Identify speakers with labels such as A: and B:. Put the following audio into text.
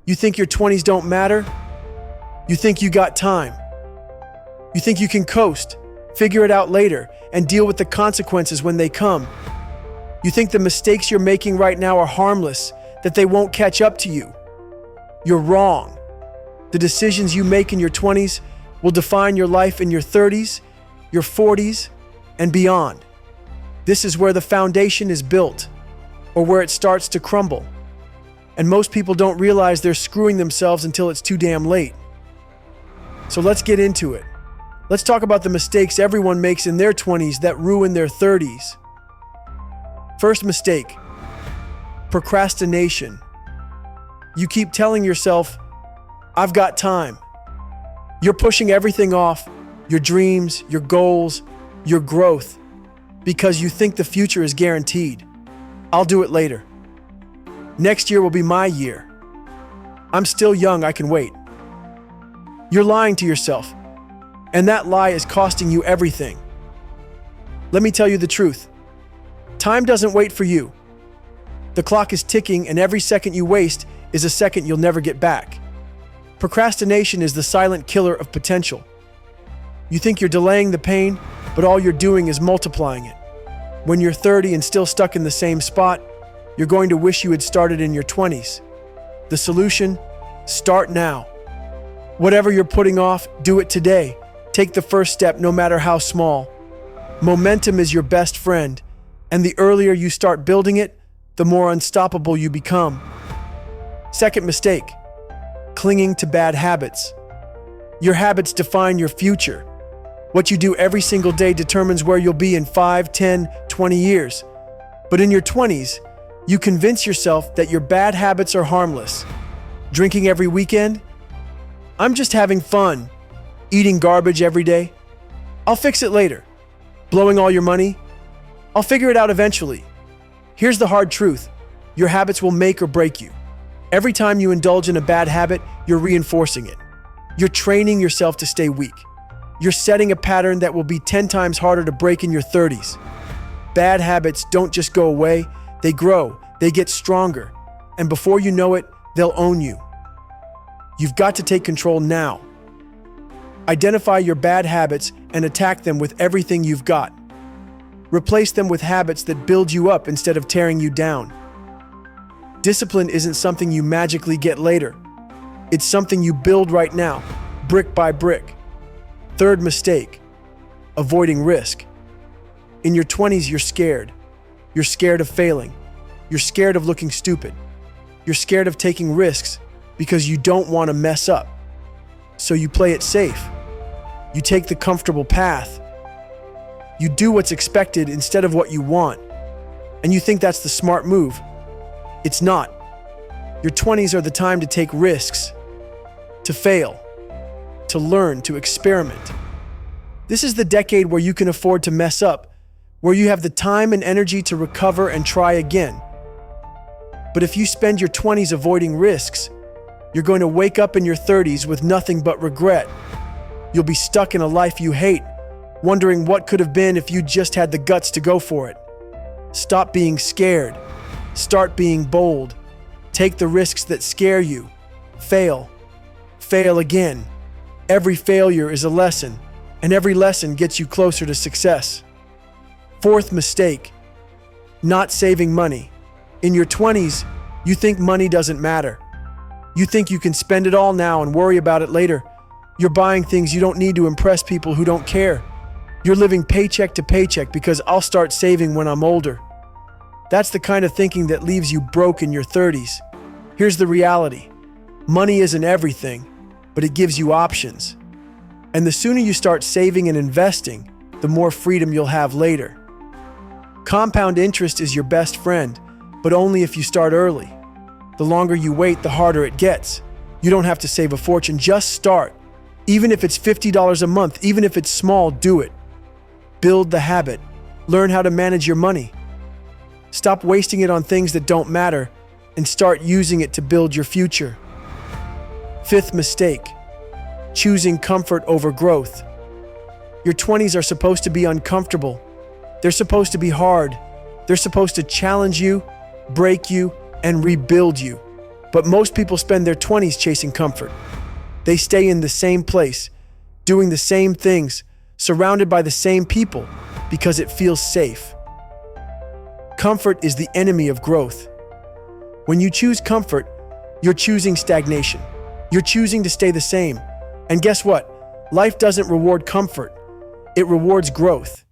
A: You think your 20s don't matter? You think you got time? You think you can coast, figure it out later, and deal with the consequences when they come? You think the mistakes you're making right now are harmless, that they won't catch up to you? You're wrong. The decisions you make in your 20s will define your life in your 30s, your 40s, and beyond. This is where the foundation is built, or where it starts to crumble. And most people don't realize they're screwing themselves until it's too damn late. So let's get into it. Let's talk about the mistakes everyone makes in their 20s that ruin their 30s. First mistake, procrastination. You keep telling yourself, I've got time. You're pushing everything off, your dreams, your goals, your growth, because you think the future is guaranteed. I'll do it later. Next year will be my year. I'm still young, I can wait. You're lying to yourself, and that lie is costing you everything. Let me tell you the truth. Time doesn't wait for you. The clock is ticking, and every second you waste is a second you'll never get back. Procrastination is the silent killer of potential. You think you're delaying the pain, but all you're doing is multiplying it. When you're 30 and still stuck in the same spot, you're going to wish you had started in your 20s. The solution? Start now. Whatever you're putting off, do it today. Take the first step, no matter how small. Momentum is your best friend, and the earlier you start building it, the more unstoppable you become. Second mistake, clinging to bad habits. Your habits define your future. What you do every single day determines where you'll be in 5, 10, 20 years. But in your 20s, you convince yourself that your bad habits are harmless. Drinking every weekend? I'm just having fun. Eating garbage every day? I'll fix it later. Blowing all your money? I'll figure it out eventually. Here's the hard truth. Your habits will make or break you. Every time you indulge in a bad habit, you're reinforcing it. You're training yourself to stay weak. You're setting a pattern that will be 10 times harder to break in your 30s. Bad habits don't just go away, they grow, they get stronger, and before you know it, they'll own you. You've got to take control now. Identify your bad habits and attack them with everything you've got. Replace them with habits that build you up instead of tearing you down. Discipline isn't something you magically get later. It's something you build right now, brick by brick. Third mistake, avoiding risk. In your 20s, you're scared. You're scared of failing. You're scared of looking stupid. You're scared of taking risks because you don't want to mess up. So you play it safe. You take the comfortable path. You do what's expected instead of what you want. And you think that's the smart move. It's not. Your 20s are the time to take risks, to fail, to learn, to experiment. This is the decade where you can afford to mess up, where you have the time and energy to recover and try again. But if you spend your 20s avoiding risks, you're going to wake up in your 30s with nothing but regret. You'll be stuck in a life you hate, wondering what could have been if you just had the guts to go for it. Stop being scared. Start being bold. Take the risks that scare you. Fail. Fail again. Every failure is a lesson, and every lesson gets you closer to success. Fourth mistake, not saving money. In your 20s, you think money doesn't matter. You think you can spend it all now and worry about it later. You're buying things you don't need to impress people who don't care. You're living paycheck to paycheck because I'll start saving when I'm older. That's the kind of thinking that leaves you broke in your 30s. Here's the reality. Money isn't everything, but it gives you options. And the sooner you start saving and investing, the more freedom you'll have later. Compound interest is your best friend, but only if you start early. The longer you wait, the harder it gets. You don't have to save a fortune, just start. Even if it's $50 a month, even if it's small, do it. Build the habit. Learn how to manage your money. Stop wasting it on things that don't matter and start using it to build your future. Fifth mistake, choosing comfort over growth. Your 20s are supposed to be uncomfortable. They're supposed to be hard. They're supposed to challenge you, break you, and rebuild you. But most people spend their 20s chasing comfort. They stay in the same place, doing the same things, surrounded by the same people, because it feels safe. Comfort is the enemy of growth. When you choose comfort, you're choosing stagnation. You're choosing to stay the same. And guess what? Life doesn't reward comfort. It rewards growth.